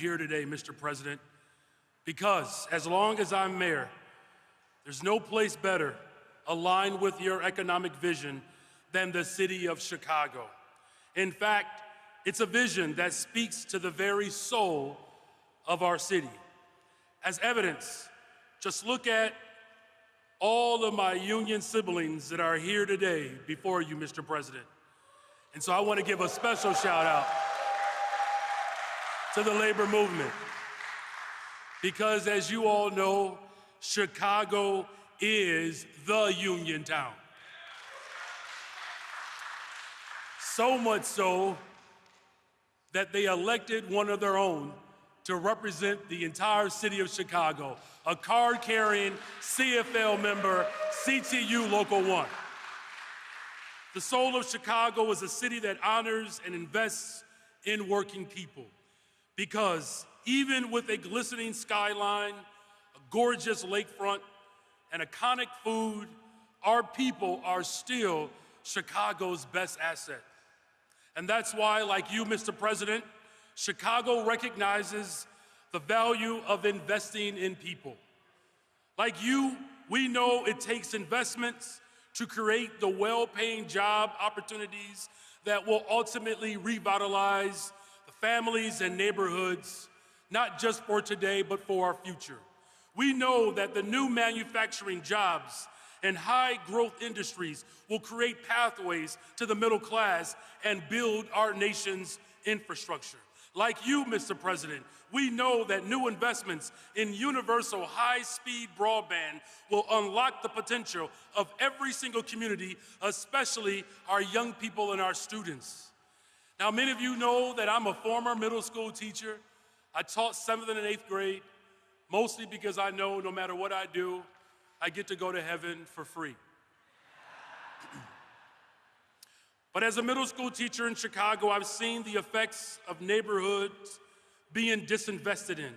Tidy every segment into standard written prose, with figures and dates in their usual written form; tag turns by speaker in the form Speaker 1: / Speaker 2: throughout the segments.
Speaker 1: here today, Mr. President, because as long as I'm mayor, there's no place better aligned with your economic vision than the city of Chicago. In fact, it's a vision that speaks to the very soul of our city. As evidence, just look at all of my union siblings that are here today before you, Mr. President. And so I want to give a special shout out to the labor movement, because as you all know, Chicago is the union town. So much so that they elected one of their own to represent the entire city of Chicago, a card-carrying CFL member, CTU Local 1. The soul of Chicago is a city that honors and invests in working people, because even with a glistening skyline, a gorgeous lakefront, and iconic food, our people are still Chicago's best asset. And that's why, like you, Mr. President, Chicago recognizes the value of investing in people. Like you, we know it takes investments to create the well-paying job opportunities that will ultimately revitalize the families and neighborhoods, not just for today, but for our future. We know that the new manufacturing jobs and high-growth industries will create pathways to the middle class and build our nation's infrastructure. Like you, Mr. President, we know that new investments in universal high-speed broadband will unlock the potential of every single community, especially our young people and our students. Now, many of you know that I'm a former middle school teacher. I taught 7th and 8th grade, mostly because I know no matter what I do, I get to go to heaven for free. But as a middle school teacher in Chicago, I've seen the effects of neighborhoods being disinvested in.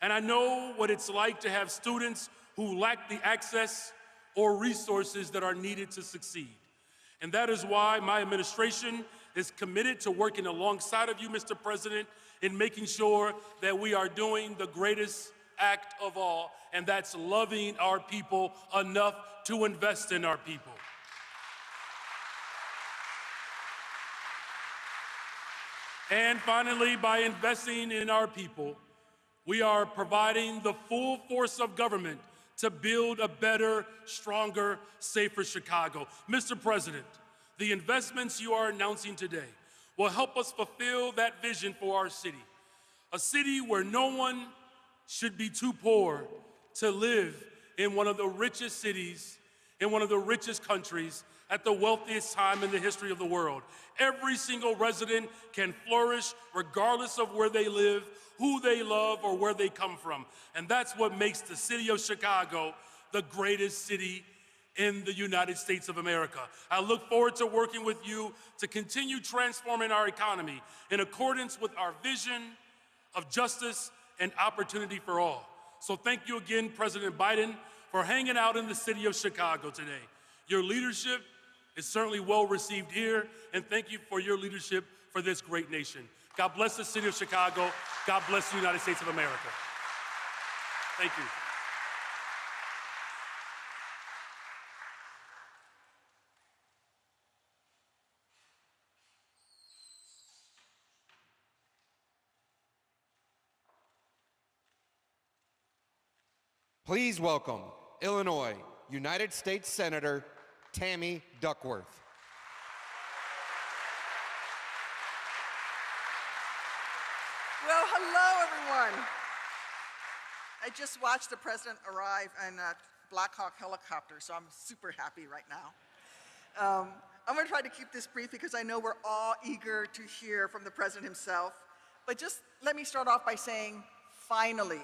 Speaker 1: And I know what it's like to have students who lack the access or resources that are needed to succeed. And that is why my administration is committed to working alongside of you, Mr. President, in making sure that we are doing the greatest act of all, and that's loving our people enough to invest in our people. And finally, by investing in our people, we are providing the full force of government to build a better, stronger, safer Chicago. Mr. President, the investments you are announcing today will help us fulfill that vision for our city, a city where no one should be too poor to live in one of the richest cities, in one of the richest countries, at the wealthiest time in the history of the world. Every single resident can flourish regardless of where they live, who they love, or where they come from. And that's what makes the city of Chicago the greatest city in the United States of America. I look forward to working with you to continue transforming our economy in accordance with our vision of justice and opportunity for all. So thank you again, President Biden, for hanging out in the city of Chicago today. Your leadership is certainly well received here, and thank you for your leadership for this great nation. God bless the city of Chicago. God bless the United States of America. Thank you.
Speaker 2: Please welcome Illinois United States Senator Tammy Duckworth.
Speaker 3: Well, hello, everyone. I just watched the president arrive in a Black Hawk helicopter, so I'm super happy right now. I'm going to try to keep this brief because I know we're all eager to hear from the president himself. But just let me start off by saying, finally.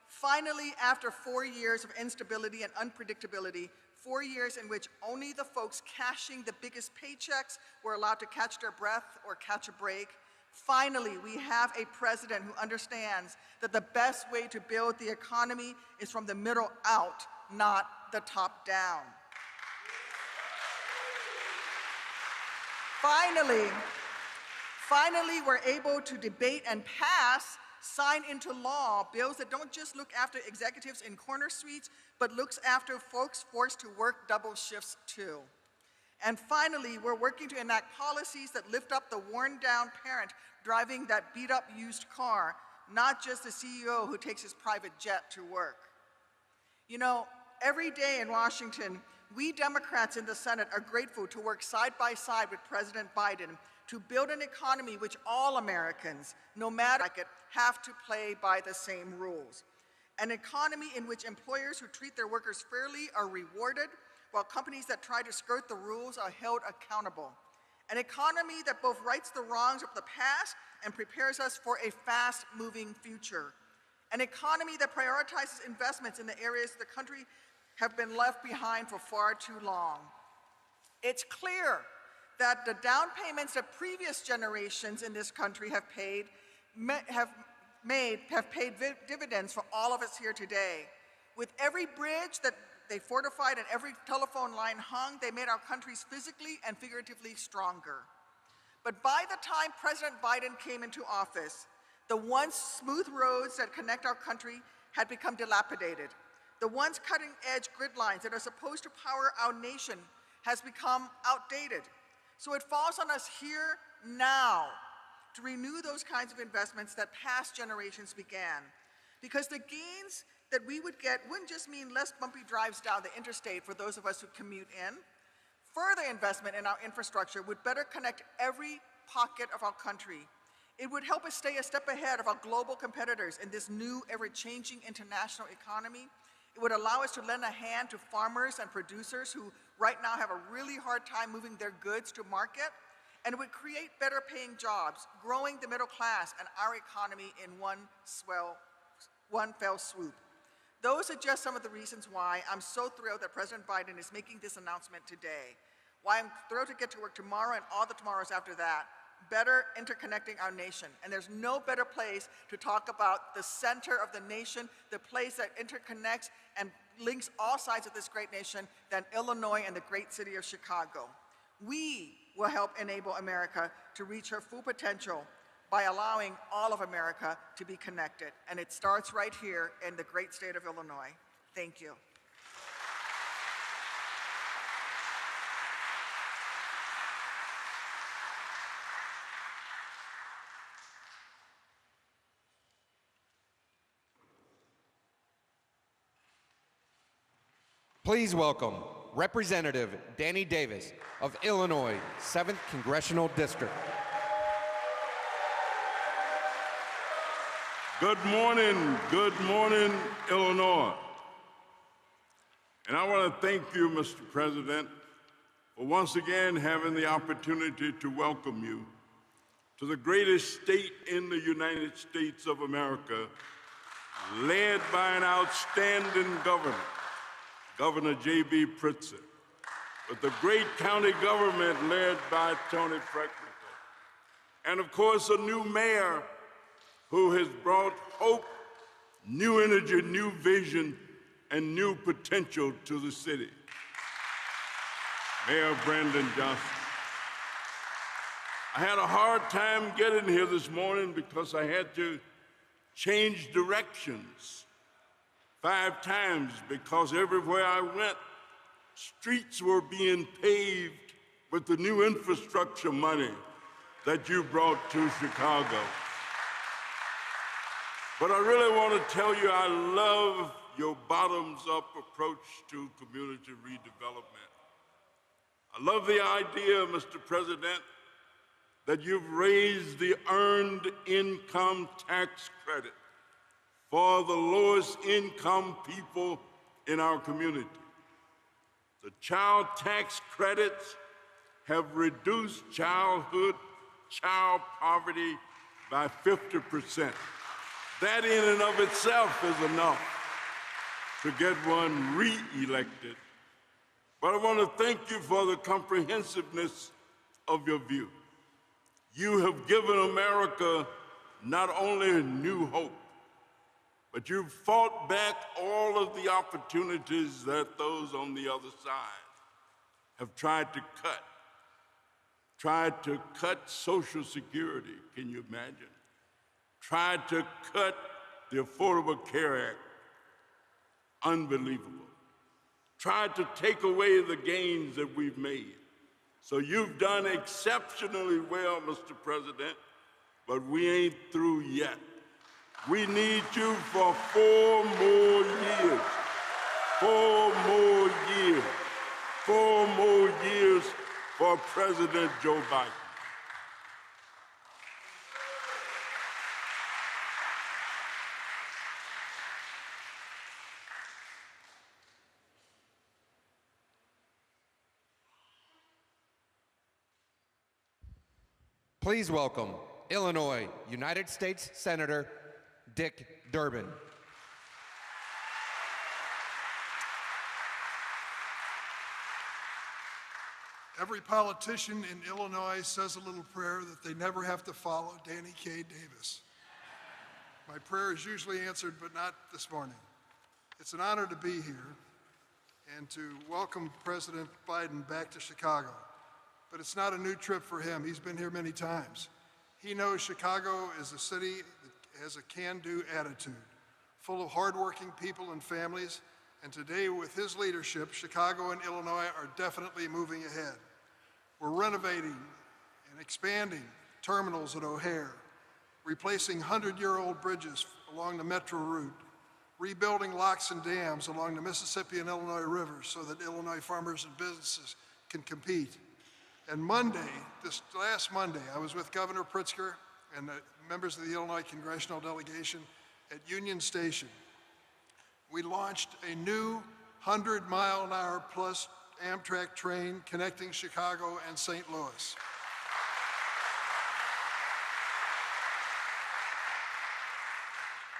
Speaker 3: Finally, after 4 years of instability and unpredictability, 4 years in which only the folks cashing the biggest paychecks were allowed to catch their breath or catch a break, finally, we have a president who understands that the best way to build the economy is from the middle out, not the top down. Finally, we're able to debate and pass sign into law bills that don't just look after executives in corner suites, but looks after folks forced to work double shifts too. And finally, we're working to enact policies that lift up the worn-down parent driving that beat-up used car, not just the CEO who takes his private jet to work. You know, every day in Washington, we Democrats in the Senate are grateful to work side by side with President Biden to build an economy which all Americans, no matter what, have to play by the same rules. An economy in which employers who treat their workers fairly are rewarded, while companies that try to skirt the rules are held accountable. An economy that both rights the wrongs of the past and prepares us for a fast-moving future. An economy that prioritizes investments in the areas the country have been left behind for far too long. It's clear that the down payments that previous generations in this country have paid dividends for all of us here today. With every bridge that they fortified and every telephone line hung, they made our countries physically and figuratively stronger. But by the time President Biden came into office, the once smooth roads that connect our country had become dilapidated. The once cutting-edge grid lines that are supposed to power our nation has become outdated. So it falls on us here now to renew those kinds of investments that past generations began. Because the gains that we would get wouldn't just mean less bumpy drives down the interstate for those of us who commute in. Further investment in our infrastructure would better connect every pocket of our country. It would help us stay a step ahead of our global competitors in this new, ever-changing international economy. It would allow us to lend a hand to farmers and producers who right now have a really hard time moving their goods to market. And it would create better paying jobs, growing the middle class and our economy in one fell swoop. Those are just some of the reasons why I'm so thrilled that President Biden is making this announcement today. Why I'm thrilled to get to work tomorrow and all the tomorrows after that, better interconnecting our nation. And there's no better place to talk about the center of the nation, the place that interconnects and links all sides of this great nation than Illinois and the great city of Chicago. We will help enable America to reach her full potential by allowing all of America to be connected. And it starts right here in the great state of Illinois. Thank you.
Speaker 2: Please welcome Representative Danny Davis of Illinois, 7th Congressional District.
Speaker 4: Good morning, Illinois. And I want to thank you, Mr. President, for once again having the opportunity to welcome you to the greatest state in the United States of America, led by an outstanding governor, Governor J.B. Pritzker, with the great county government led by Tony Frecknell, and of course a new mayor who has brought hope, new energy, new vision, and new potential to the city. Mayor Brandon Johnson. I had a hard time getting here this morning because I had to change directions 5 times because everywhere I went, streets were being paved with the new infrastructure money that you brought to Chicago. But I really want to tell you I love your bottoms-up approach to community redevelopment. I love the idea, Mr. President, that you've raised the earned income tax credit for the lowest income people in our community. The child tax credits have reduced child poverty by 50%. That in and of itself is enough to get one re-elected. But I want to thank you for the comprehensiveness of your view. You have given America not only new hope, but you've fought back all of the opportunities that those on the other side have tried to cut Social Security, can you imagine? tried to cut the Affordable Care Act. Unbelievable. Tried to take away the gains that we've made. So you've done exceptionally well, Mr. President, but we ain't through yet. We need you for 4 more years. 4 more years. 4 more years for President Joe Biden.
Speaker 2: Please welcome Illinois United States Senator Dick Durbin.
Speaker 5: Every politician in Illinois says a little prayer that they never have to follow Danny K. Davis. My prayer is usually answered, but not this morning. It's an honor to be here and to welcome President Biden back to Chicago. But it's not a new trip for him. He's been here many times. He knows Chicago is a city that has a can-do attitude, full of hardworking people and families, and today, with his leadership, Chicago and Illinois are definitely moving ahead. We're renovating and expanding terminals at O'Hare, replacing 100-year-old bridges along the Metro route, rebuilding locks and dams along the Mississippi and Illinois rivers so that Illinois farmers and businesses can compete. And Monday, this last Monday, I was with Governor Pritzker and the members of the Illinois congressional delegation at Union Station. We launched a new 100-mile-an-hour plus Amtrak train connecting Chicago and St. Louis.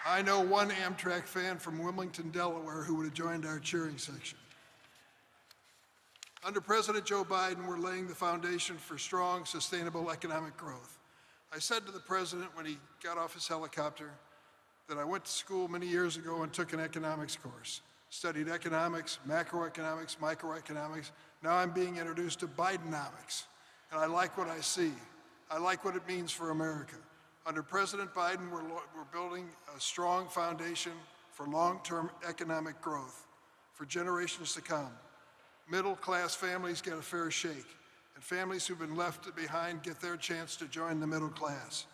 Speaker 5: I know one Amtrak fan from Wilmington, Delaware, who would have joined our cheering section. Under President Joe Biden, we're laying the foundation for strong, sustainable economic growth. I said to the president when he got off his helicopter that I went to school many years ago and took an economics course. Studied economics, macroeconomics, microeconomics. Now I'm being introduced to Bidenomics, and I like what I see. I like what it means for America. Under President Biden, we're building a strong foundation for long-term economic growth for generations to come. Middle-class families get a fair shake, and families who've been left behind get their chance to join the middle class.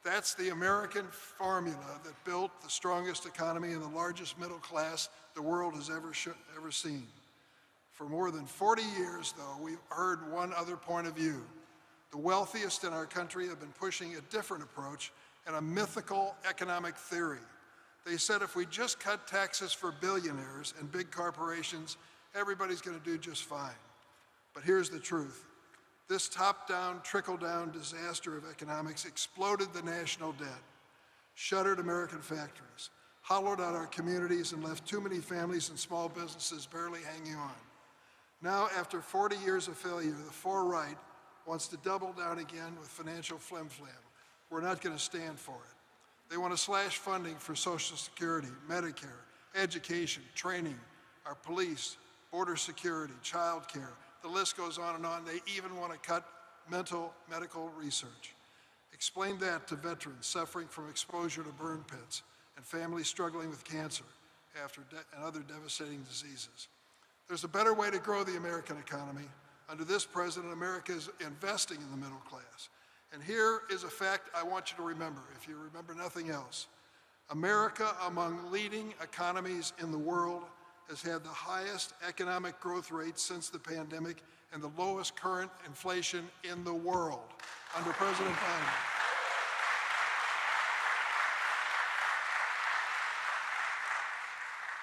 Speaker 5: That's the American formula that built the strongest economy and the largest middle class the world has ever seen. For more than 40 years, though, we've heard one other point of view. The wealthiest in our country have been pushing a different approach and a mythical economic theory. They said if we just cut taxes for billionaires and big corporations, everybody's going to do just fine. But here's the truth. This top-down, trickle-down disaster of economics exploded the national debt, shuttered American factories, hollowed out our communities, and left too many families and small businesses barely hanging on. Now, after 40 years of failure, the far right wants to double down again with financial flim-flam. We're not going to stand for it. They want to slash funding for Social Security, Medicare, education, training, our police, border security, child care. The list goes on and on. They even want to cut medical research. Explain that to veterans suffering from exposure to burn pits and families struggling with cancer and other devastating diseases. There's a better way to grow the American economy. Under this president, America is investing in the middle class. And here is a fact I want you to remember, if you remember nothing else. America, among leading economies in the world, has had the highest economic growth rate since the pandemic and the lowest current inflation in the world under President Biden.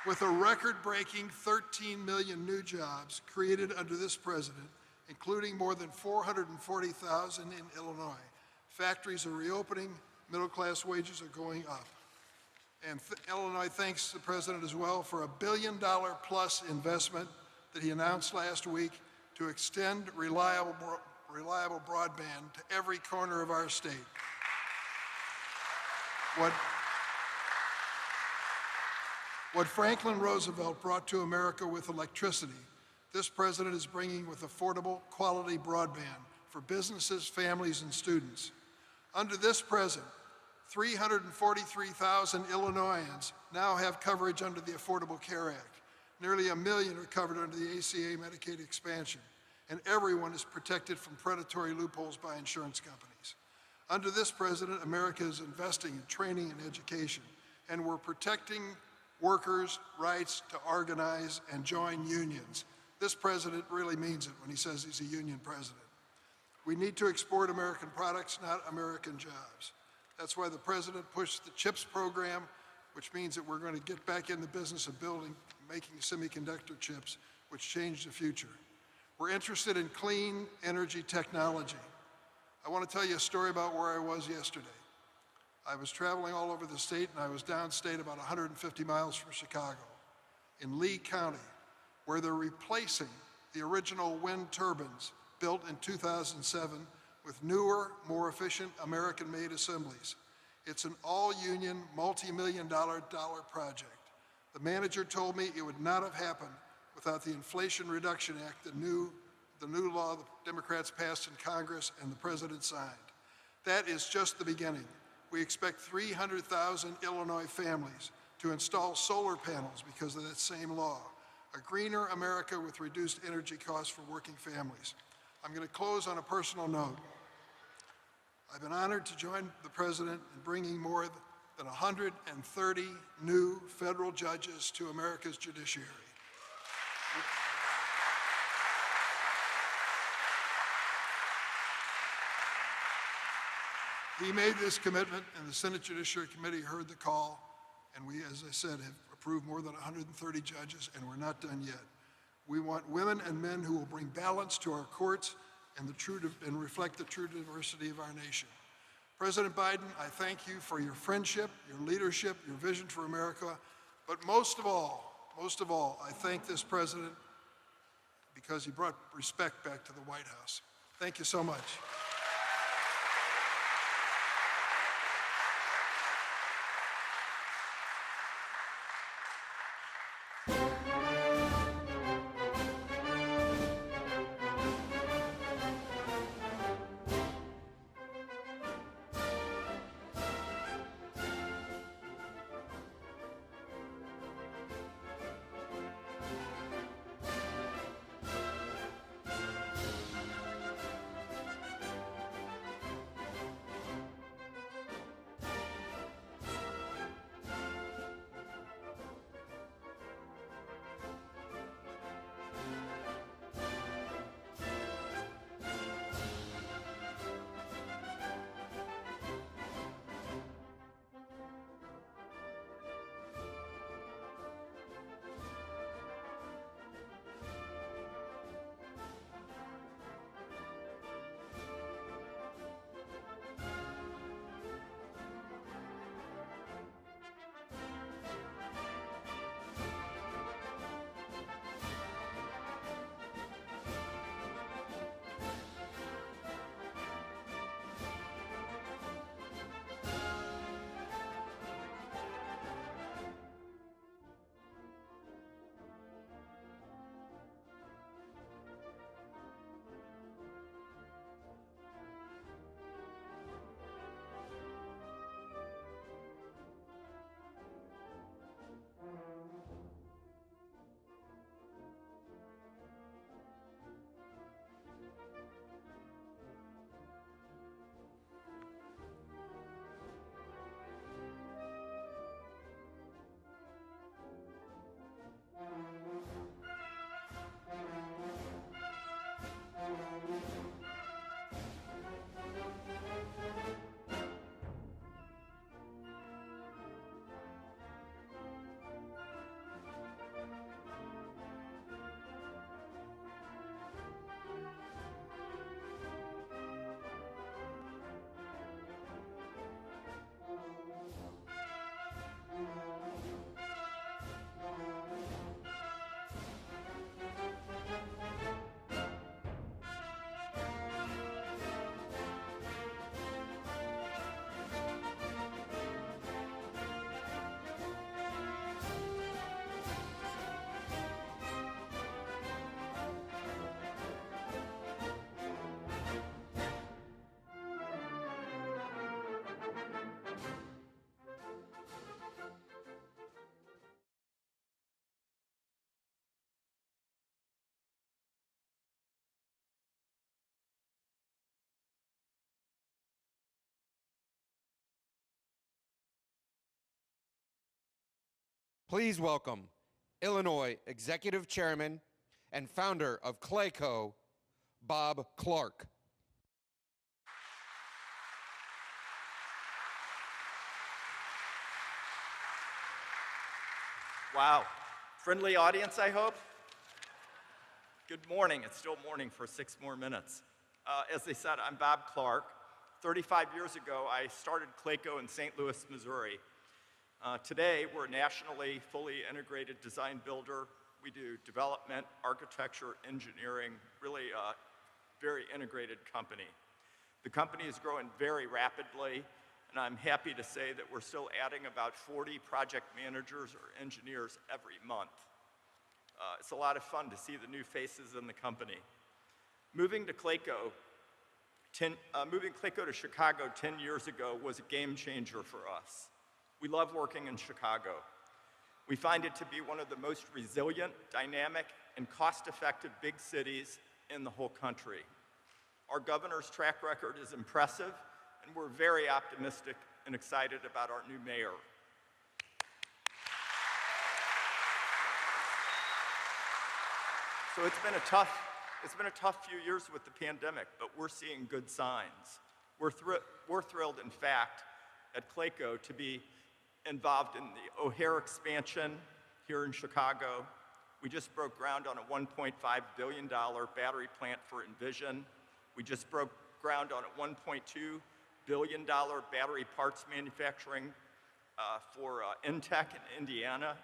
Speaker 5: With a record-breaking 13 million new jobs created under this president, including more than 440,000 in Illinois, factories are reopening, middle-class wages are going up. And Illinois thanks the president as well for a $1 billion-plus investment that he announced last week to extend reliable broadband to every corner of our state. What Franklin Roosevelt brought to America with electricity, this president is bringing with affordable, quality broadband for businesses, families, and students. Under this president, 343,000 Illinoisans now have coverage under the Affordable Care Act. Nearly 1 million are covered under the ACA Medicaid expansion, and everyone is protected from predatory loopholes by insurance companies. Under this president, America is investing in training and education, and we're protecting workers' rights to organize and join unions. This president really means it when he says he's a union president. We need to export American products, not American jobs. That's why the president pushed the CHIPS program, which means that we're going to get back in the business of making semiconductor chips, which change the future. We're interested in clean energy technology. I want to tell you a story about where I was yesterday. I was traveling all over the state, and I was downstate about 150 miles from Chicago, in Lee County, where they're replacing the original wind turbines built in 2007 with newer, more efficient American-made assemblies. It's an all-union, multi-million-dollar project. The manager told me it would not have happened without the Inflation Reduction Act, the new law the Democrats passed in Congress and the president signed. That is just the beginning. We expect 300,000 Illinois families to install solar panels because of that same law. A greener America with reduced energy costs for working families. I'm going to close on a personal note. I've been honored to join the president in bringing more than 130 new federal judges to America's judiciary. He made this commitment, and the Senate Judiciary Committee heard the call, and we, as I said, have approved more than 130 judges, and we're not done yet. We want women and men who will bring balance to our courts and reflect the true diversity of our nation. President Biden, I thank you for your friendship, your leadership, your vision for America, but most of all, I thank this president because he brought respect back to the White House. Thank you so much.
Speaker 2: Please welcome Illinois Executive Chairman and founder of Clayco, Bob Clark.
Speaker 6: Wow. Friendly audience, I hope. Good morning. It's still morning for 6 more minutes. As they said, I'm Bob Clark. 35 years ago, I started Clayco in St. Louis, Missouri. Today, we're a nationally fully integrated design builder. We do development, architecture, engineering, really a very integrated company. The company is growing very rapidly, and I'm happy to say that we're still adding about 40 project managers or engineers every month. It's a lot of fun to see the new faces in the company. Moving Clayco to Chicago 10 years ago was a game changer for us. We love working in Chicago. We find it to be one of the most resilient, dynamic, and cost-effective big cities in the whole country. Our governor's track record is impressive, and we're very optimistic and excited about our new mayor. So it's been a tough few years with the pandemic, but we're seeing good signs. We're thrilled, in fact, at Clayco to be involved in the O'Hare expansion here in Chicago. We just broke ground on a $1.5 billion battery plant for Envision. We just broke ground on a $1.2 billion battery parts manufacturing for Intech in Indiana.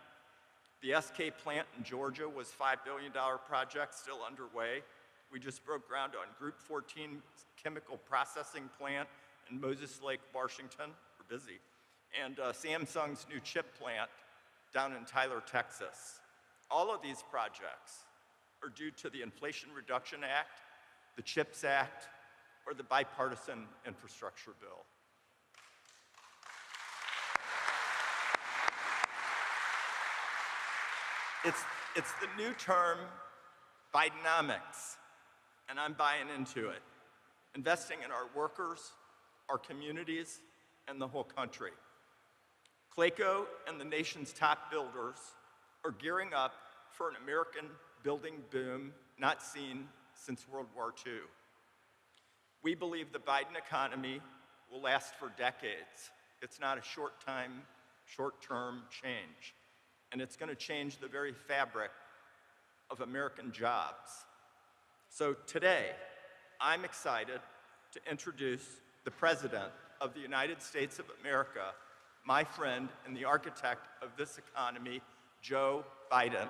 Speaker 6: The SK plant in Georgia was a $5 billion project still underway. We just broke ground on Group 14 chemical processing plant in Moses Lake, Washington. We're busy. And Samsung's new chip plant down in Tyler, Texas. All of these projects are due to the Inflation Reduction Act, the CHIPS Act, or the bipartisan infrastructure bill. It's the new term, Bidenomics, and I'm buying into it. Investing in our workers, our communities, and the whole country. Clayco and the nation's top builders are gearing up for an American building boom not seen since World War II. We believe the Biden economy will last for decades. It's not a short-term change. And it's going to change the very fabric of American jobs. So today, I'm excited to introduce the President of the United States of America, my friend and the architect of this economy, Joe Biden.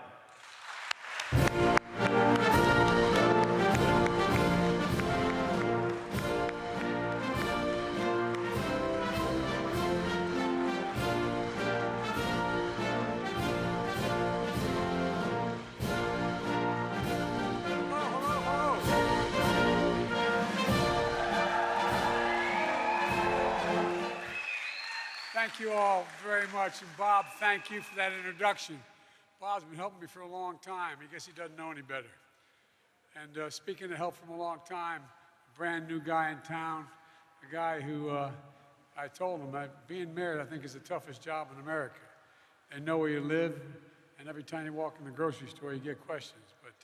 Speaker 7: Thank you all very much. And Bob, thank you for that introduction. Bob's been helping me for a long time. I guess he doesn't know any better. And speaking of help from a long time, a brand new guy in town, a guy who I told him being married, I think, is the toughest job in America. They know where you live, and every time you walk in the grocery store, you get questions. But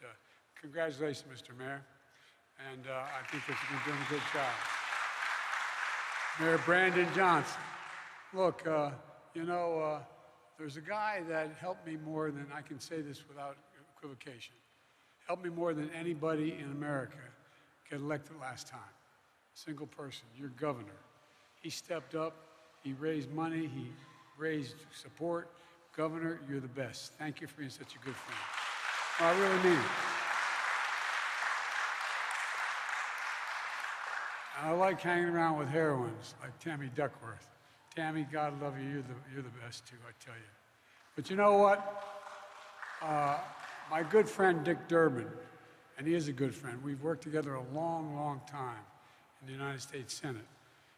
Speaker 7: congratulations, Mr. Mayor. And I think that you've been doing a good job. Mayor Brandon Johnson. Look, there's a guy that helped me more than, I can say this without equivocation, helped me more than anybody in America get elected last time. A single person, your governor. He stepped up, he raised money, he raised support. Governor, you're the best. Thank you for being such a good friend. No, I really mean it. And I like hanging around with heroines like Tammy Duckworth. Tammy, God love you, you're the best too, I tell you. But you know what? My good friend Dick Durbin, and he is a good friend, we've worked together a long, long time in the United States Senate.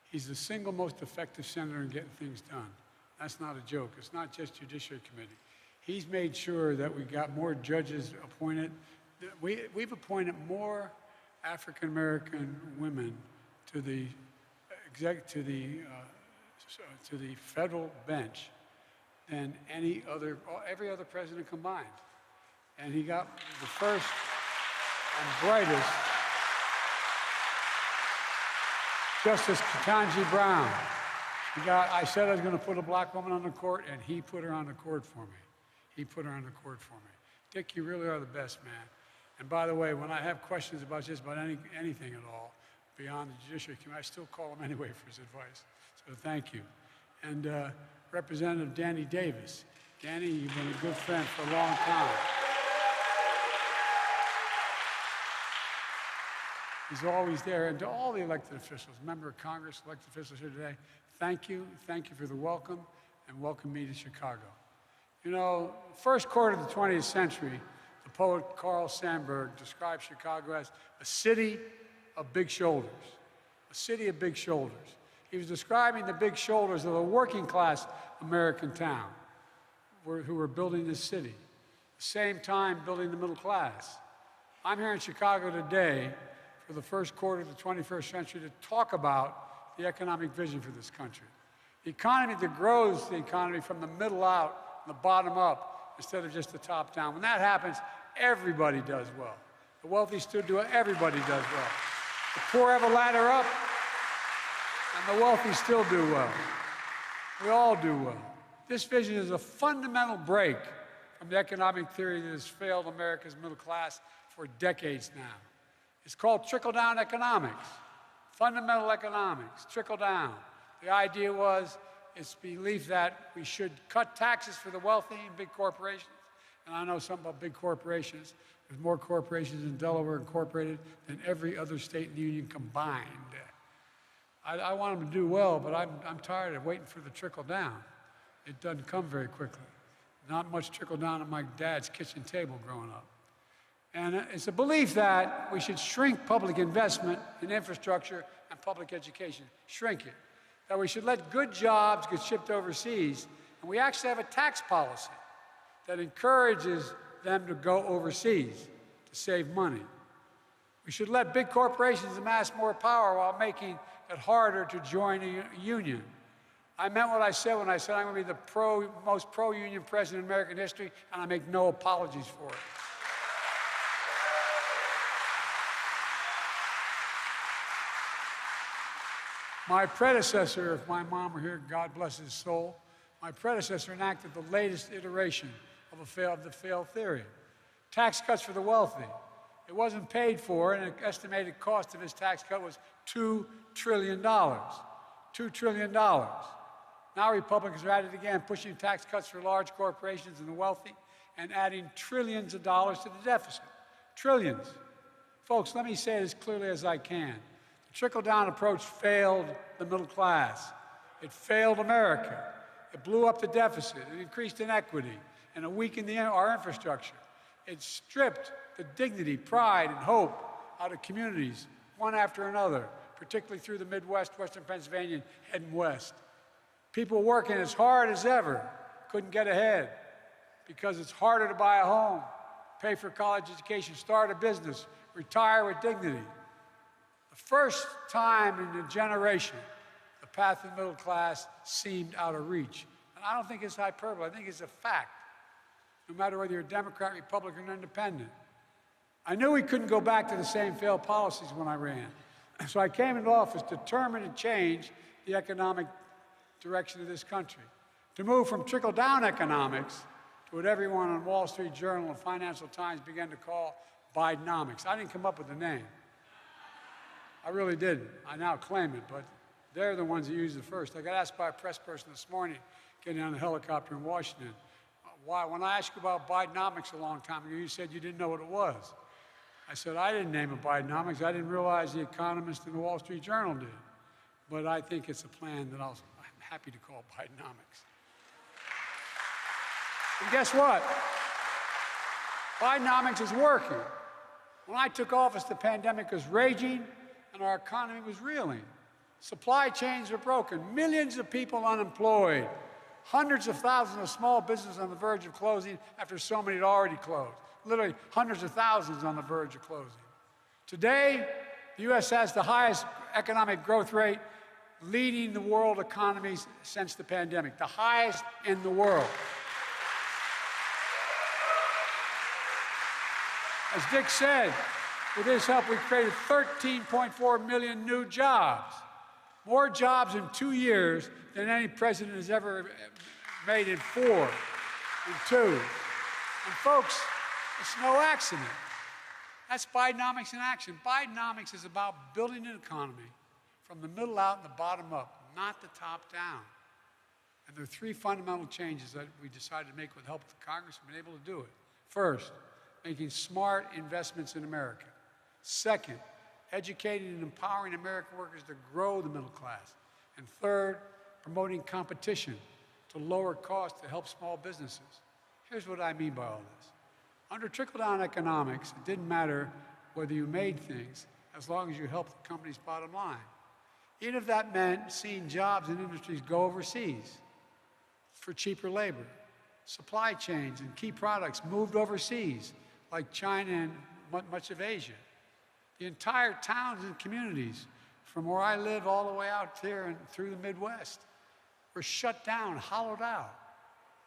Speaker 7: He's the single most effective senator in getting things done. That's not a joke. It's not just Judiciary Committee. He's made sure that we got more judges appointed. We've appointed more African-American women to the federal bench than every other president combined. And he got the first and brightest, Justice Ketanji Brown. I said I was going to put a black woman on the court, and he put her on the court for me. He put her on the court for me. Dick, you really are the best man. And by the way, when I have questions about just about anything at all beyond the Judiciary Committee, I still call him anyway for his advice. So thank you. And Representative Danny Davis. Danny, you've been a good friend for a long time. He's always there. And to all the elected officials, member of Congress, elected officials here today, thank you. Thank you for the welcome, and welcome me to Chicago. You know, first quarter of the 20th century, the poet Carl Sandburg described Chicago as a city of big shoulders. A city of big shoulders. He was describing the big shoulders of a working class American town who were building this city. At the same time, building the middle class. I'm here in Chicago today for the first quarter of the 21st century to talk about the economic vision for this country. The economy that grows the economy from the middle out and the bottom up instead of just the top down. When that happens, everybody does well. The wealthy still do it, everybody does well. The poor have a ladder up, and the wealthy still do well. We all do well. This vision is a fundamental break from the economic theory that has failed America's middle class for decades now. It's called trickle-down economics, fundamental economics, trickle down. The idea was, it's belief that we should cut taxes for the wealthy and big corporations. And I know something about big corporations. There's more corporations in Delaware Incorporated than every other state in the union combined. I want them to do well, but I'm tired of waiting for the trickle down. It doesn't come very quickly. Not much trickle down at my dad's kitchen table growing up. And it's a belief that we should shrink public investment in infrastructure and public education, shrink it. That we should let good jobs get shipped overseas, and we actually have a tax policy that encourages them to go overseas to save money. We should let big corporations amass more power while making it harder to join a union. I meant what I said when I said I'm going to be the most pro-union president in American history, and I make no apologies for it. My predecessor, if my mom were here, God bless his soul, my predecessor enacted the latest iteration of the failed theory. Tax cuts for the wealthy. It wasn't paid for, and the estimated cost of his tax cut was $2 trillion. $2 trillion. Now Republicans are at it again, pushing tax cuts for large corporations and the wealthy, and adding trillions of dollars to the deficit. Trillions. Folks, let me say it as clearly as I can. The trickle-down approach failed the middle class. It failed America. It blew up the deficit. It increased inequity, and it weakened our infrastructure. It stripped the dignity, pride, and hope out of communities, one after another, particularly through the Midwest, Western Pennsylvania, heading west. People working as hard as ever couldn't get ahead because it's harder to buy a home, pay for college education, start a business, retire with dignity. The first time in a generation, the path of the middle class seemed out of reach. And I don't think it's hyperbole. I think it's a fact, no matter whether you're a Democrat, Republican, or Independent. I knew we couldn't go back to the same failed policies when I ran. So I came into office determined to change the economic direction of this country, to move from trickle-down economics to what everyone on Wall Street Journal and Financial Times began to call Bidenomics. I didn't come up with the name. I really didn't. I now claim it, but they're the ones that used it first. I got asked by a press person this morning, getting on a helicopter in Washington, why, when I asked you about Bidenomics a long time ago, you said you didn't know what it was. I said, I didn't name it Bidenomics. I didn't realize the Economist and the Wall Street Journal did. But I think it's a plan that I'm happy to call Bidenomics. And guess what? Bidenomics is working. When I took office, the pandemic was raging and our economy was reeling. Supply chains were broken, millions of people unemployed, hundreds of thousands of small businesses on the verge of closing after so many had already closed. Literally hundreds of thousands on the verge of closing. Today, the U.S. has the highest economic growth rate leading the world economies since the pandemic, the highest in the world. As Dick said, with his help, we created 13.4 million new jobs. More jobs in 2 years than any president has ever made in 4 and 2. And folks, it's no accident. That's Bidenomics in action. Bidenomics is about building an economy from the middle out and the bottom up, not the top down. And there are 3 fundamental changes that we decided to make with the help of the Congress. We've been able to do it. First, making smart investments in America. Second, educating and empowering American workers to grow the middle class. And third, promoting competition to lower costs to help small businesses. Here's what I mean by all this. Under trickle-down economics, it didn't matter whether you made things as long as you helped the company's bottom line. Even if that meant seeing jobs in industries go overseas for cheaper labor. Supply chains and key products moved overseas, like China and much of Asia. The entire towns and communities, from where I live all the way out here and through the Midwest, were shut down, hollowed out.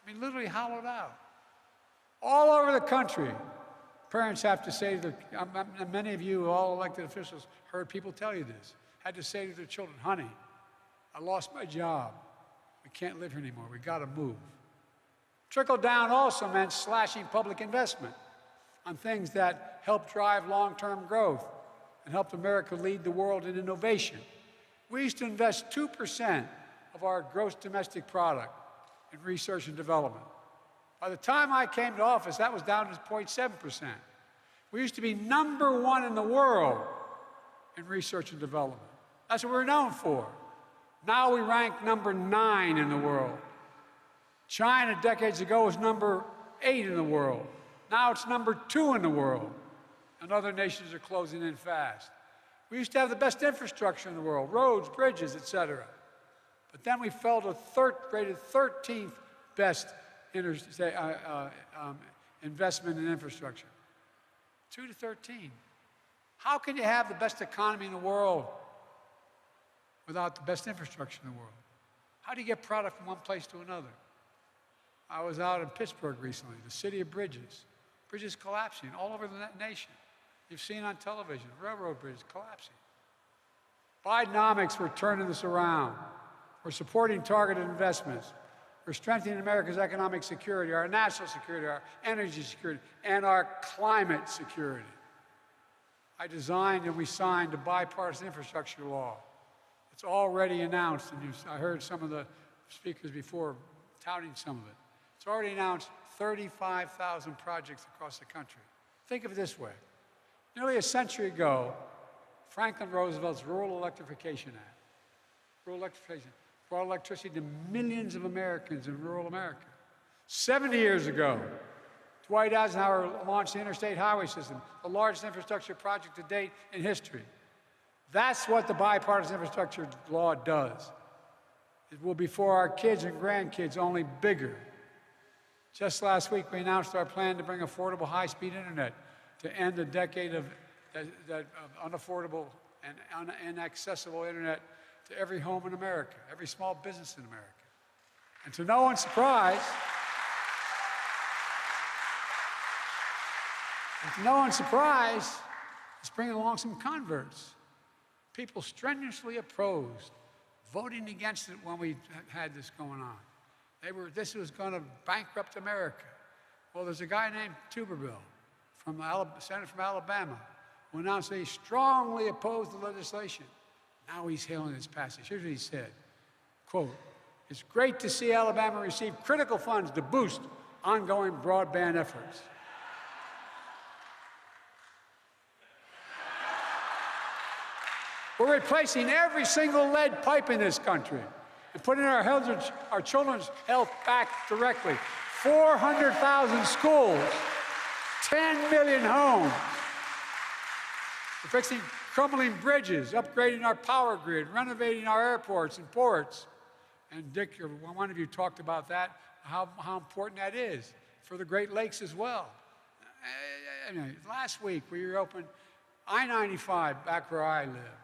Speaker 7: I mean, literally hollowed out. All over the country, parents have to say to their, many of you, all elected officials, heard people tell you this, had to say to their children, honey, I lost my job. We can't live here anymore. We got to move. Trickle down also meant slashing public investment on things that helped drive long-term growth and helped America lead the world in innovation. We used to invest 2% of our gross domestic product in research and development. By the time I came to office, that was down to 0.7%. We used to be #1 in the world in research and development. That's what we're known for. Now we rank #9 in the world. China decades ago was #8 in the world. Now it's #2 in the world. And other nations are closing in fast. We used to have the best infrastructure in the world, roads, bridges, et cetera. But then we fell to rated 13th best investment in infrastructure. 2 to 13. How can you have the best economy in the world without the best infrastructure in the world? How do you get product from one place to another? I was out in Pittsburgh recently, the city of bridges. Bridges collapsing all over the nation. You've seen on television, railroad bridges collapsing. Bidenomics, we're turning this around. We're supporting targeted investments. We're strengthening America's economic security, our national security, our energy security, and our climate security. I designed and we signed a bipartisan infrastructure law. It's already announced, and I heard some of the speakers before touting some of it. It's already announced 35,000 projects across the country. Think of it this way. Nearly a century ago, Franklin Roosevelt's Rural Electrification Act, rural electrification, brought electricity to millions of Americans in rural America. 70 years ago, Dwight Eisenhower launched the Interstate Highway System, the largest infrastructure project to date in history. That's what the bipartisan infrastructure law does. It will be for our kids and grandkids, only bigger. Just last week, we announced our plan to bring affordable high-speed internet to end a decade of unaffordable and inaccessible internet to every home in America, every small business in America. And to no one's surprise, it's bringing along some converts. People strenuously opposed, voting against it when we had this going on. This was going to bankrupt America. Well, there's a guy named Tuberville, senator from Alabama, who announced that he strongly opposed the legislation. Now he's hailing its passage. Here's what he said, quote, "It's great to see Alabama receive critical funds to boost ongoing broadband efforts." We're replacing every single lead pipe in this country and putting our children's health back directly. 400,000 schools, 10 million homes. We're fixing crumbling bridges, upgrading our power grid, renovating our airports and ports. And Dick, one of you talked about that, how important that is for the Great Lakes as well. Last week we opened I-95 back where I live.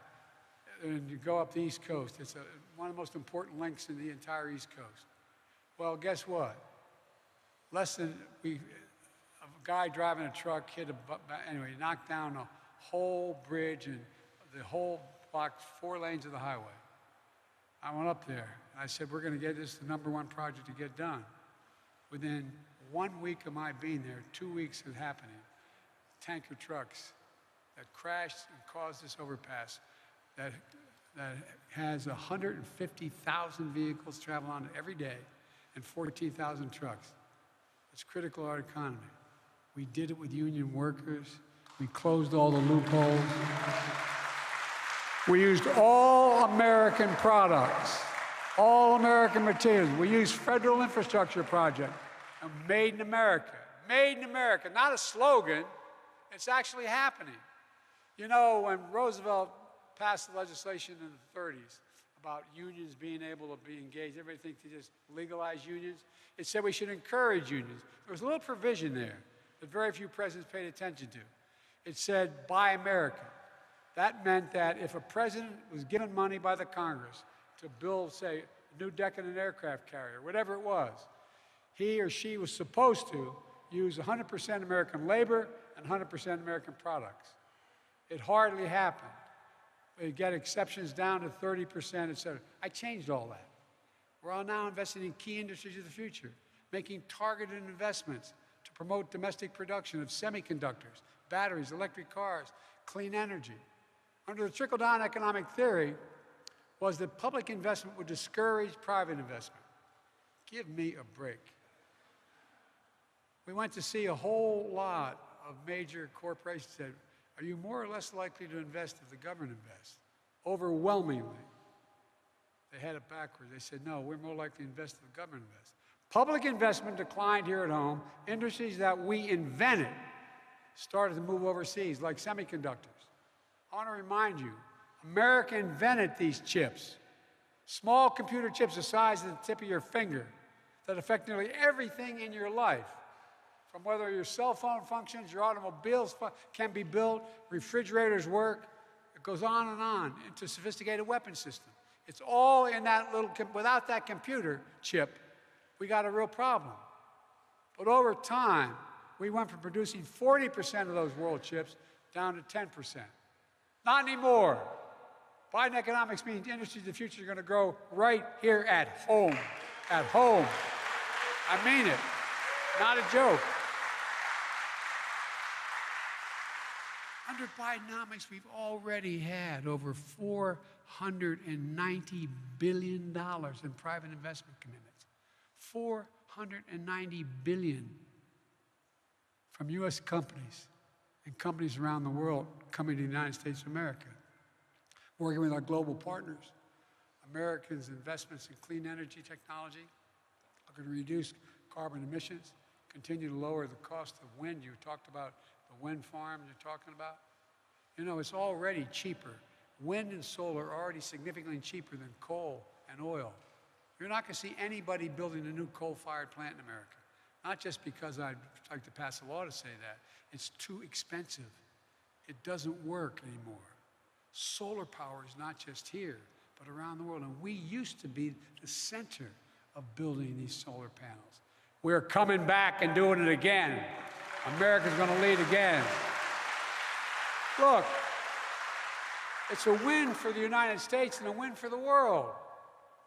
Speaker 7: And you go up the East Coast, it's a one of the most important links in the entire East Coast. Well, guess what? A guy driving a truck hit anyway, he knocked down a whole bridge and the whole block, 4 lanes of the highway. I went up there, and I said, we're going to get this the #1 project to get done. Within 1 week of my being there, 2 weeks of happening, tanker trucks that crashed and caused this overpass that has 150,000 vehicles travel on it every day and 14,000 trucks. It's critical to our economy. We did it with union workers. We closed all the loopholes. We used all American products, all American materials. We used federal infrastructure project, and Made in America. Made in America, not a slogan. It's actually happening. You know, when Roosevelt passed the legislation in the 30s about unions being able to be engaged, everybody thinks they just legalize unions. It said we should encourage unions. There was a little provision there that very few presidents paid attention to. It said, buy American. That meant that if a president was given money by the Congress to build, say, a new deck in an aircraft carrier, whatever it was, he or she was supposed to use 100% American labor and 100% American products. It hardly happened. We get exceptions down to 30%, et cetera. I changed all that. We're all now investing in key industries of the future, making targeted investments to promote domestic production of semiconductors, batteries, electric cars, clean energy. Under the trickle-down economic theory was that public investment would discourage private investment. Give me a break. We went to see a whole lot of major corporations said, are you more or less likely to invest if the government invests? Overwhelmingly. They had it backwards. They said, no, we're more likely to invest if the government invests. Public investment declined here at home. Industries that we invented started to move overseas, like semiconductors. I want to remind you, America invented these chips. Small computer chips the size of the tip of your finger that affect nearly everything in your life. From whether your cell phone functions, your automobiles can be built, refrigerators work, it goes on, into sophisticated weapon systems. It's all in that little, without that computer chip, we got a real problem. But over time, we went from producing 40% of those world chips down to 10%. Not anymore. Biden economics means industries of the future are going to grow right here at home. At home. I mean it. Not a joke. Under Bidenomics, we've already had over $490 billion in private investment commitments. $490 billion from U.S. companies and companies around the world coming to the United States of America. Working with our global partners, Americans' investments in clean energy technology are going to reduce carbon emissions, continue to lower the cost of wind. You talked about the wind farms you're talking about. You know, it's already cheaper. Wind and solar are already significantly cheaper than coal and oil. You're not going to see anybody building a new coal-fired plant in America. Not just because I'd like to pass a law to say that. It's too expensive. It doesn't work anymore. Solar power is not just here, but around the world. And we used to be the center of building these solar panels. We're coming back and doing it again. America's going to lead again. Look, it's a win for the United States and a win for the world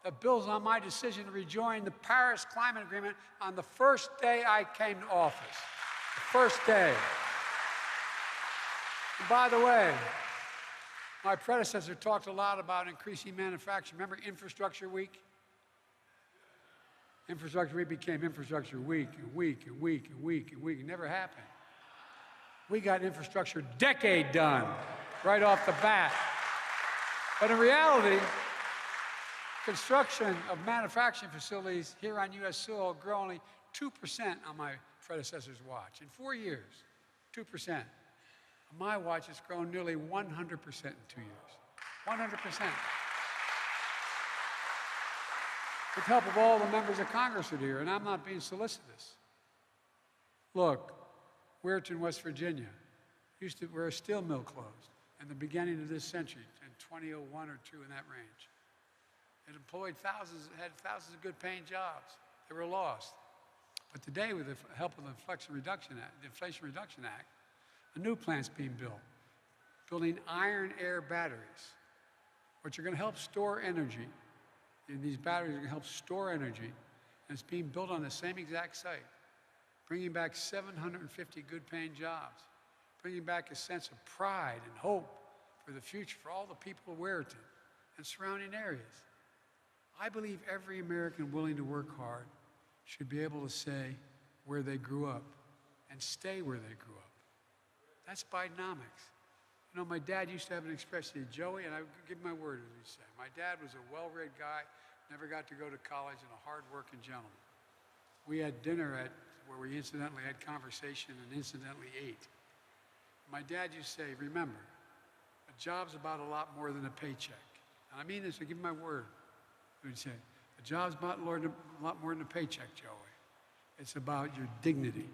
Speaker 7: that builds on my decision to rejoin the Paris Climate Agreement on the first day I came to office. The first day. And by the way, my predecessor talked a lot about increasing manufacturing. Remember Infrastructure Week? Infrastructure Week became Infrastructure Week and week and week and week and week. It never happened. We got Infrastructure Decade done right off the bat. But in reality, construction of manufacturing facilities here on U.S. soil grew only 2% on my predecessor's watch. In 4 years, 2%. On my watch, it's grown nearly 100% in 2 years. 100%. With help of all the members of Congress that are here, and I'm not being solicitous. Look, Weirton, West Virginia, where a steel mill closed in the beginning of this century, in 2001 or 2, in that range. It employed thousands, had thousands of good paying jobs that were lost. But today, with the help of the Inflation Reduction Act, a new plant's being built, building iron air batteries, which are going to help store energy. And these batteries are going to help store energy, and it's being built on the same exact site, bringing back 750 good-paying jobs, bringing back a sense of pride and hope for the future for all the people of Weirton and surrounding areas. I believe every American willing to work hard should be able to say where they grew up and stay where they grew up. That's Bidenomics. You know, my dad used to have an expression, Joey, and I give my word, as we say. My dad was a well-read guy, never got to go to college, and a hard-working gentleman. We had dinner where we incidentally had conversation and incidentally ate. My dad used to say, remember, a job's about a lot more than a paycheck. And I mean this, I give my word. He would say, a job's about a lot more than a paycheck, Joey. It's about your dignity.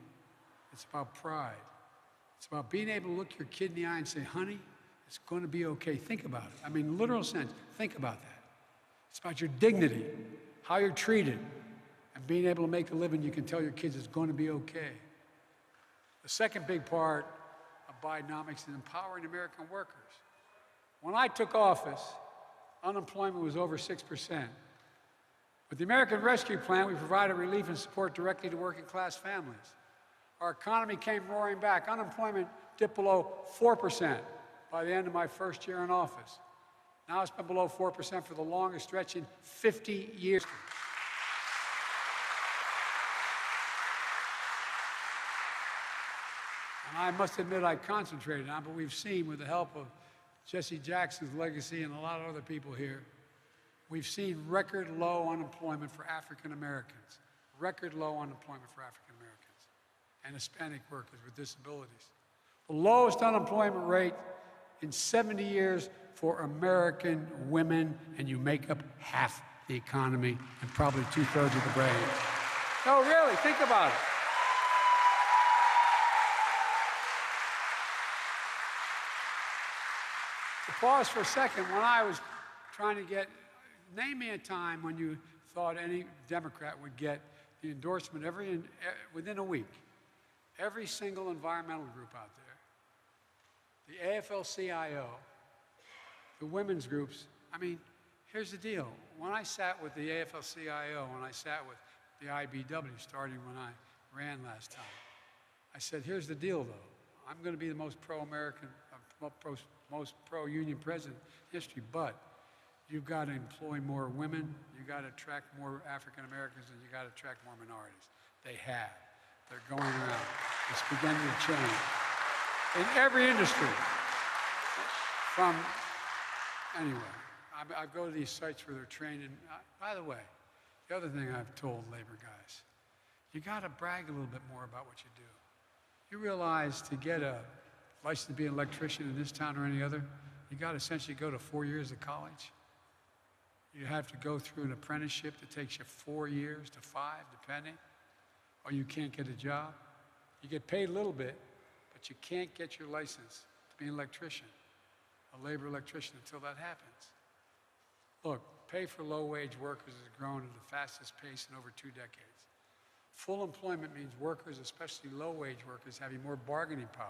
Speaker 7: It's about pride. It's about being able to look your kid in the eye and say, honey, it's going to be okay. Think about it. I mean, literal sense, think about that. It's about your dignity, how you're treated, and being able to make a living you can tell your kids it's going to be okay. The second big part of Bidenomics is empowering American workers. When I took office, unemployment was over 6%. With the American Rescue Plan, we provided relief and support directly to working class families. Our economy came roaring back. Unemployment dipped below 4% by the end of my first year in office. Now it's been below 4% for the longest stretch in 50 years. And I must admit I concentrated on it, but we've seen with the help of Jesse Jackson's legacy and a lot of other people here, we've seen record low unemployment for African Americans, record low unemployment for African Americans and Hispanic workers with disabilities. The lowest unemployment rate in 70 years for American women, and you make up half the economy and probably 2/3 of the brain. No, really, think about it. To pause for a second, when I was trying to get, name me a time when you thought any Democrat would get the endorsement within a week. Every single environmental group out there, the AFL-CIO, the women's groups. I mean, here's the deal. When I sat with the AFL-CIO, when I sat with the IBW, starting when I ran last time, I said, here's the deal, though. I'm going to be the most pro-American, most pro-union president in history, but you've got to employ more women, you've got to attract more African Americans, and you've got to attract more minorities. They have. They're going around. It's beginning to change. In every industry. Anyway, I go to these sites where they're trained. And by the way, the other thing I've told labor guys, you got to brag a little bit more about what you do. You realize to get a license to be an electrician in this town or any other, you got to essentially go to 4 years of college. You have to go through an apprenticeship that takes you 4 years to 5, depending, or you can't get a job. You get paid a little bit, but you can't get your license to be an electrician, a labor electrician, until that happens. Look, pay for low-wage workers has grown at the fastest pace in over 2 decades. Full employment means workers, especially low-wage workers, having more bargaining power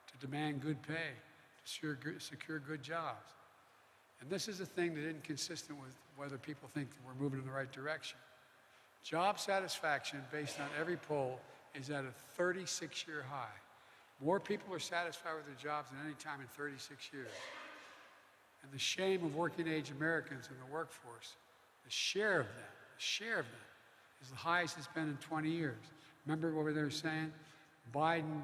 Speaker 7: to demand good pay, to secure good jobs. And this is a thing that isn't consistent with whether people think that we're moving in the right direction. Job satisfaction, based on every poll, is at a 36-year high. More people are satisfied with their jobs than any time in 36 years. And the shame of working-age Americans in the workforce, the share of them, is the highest it's been in 20 years. Remember what they were saying? Biden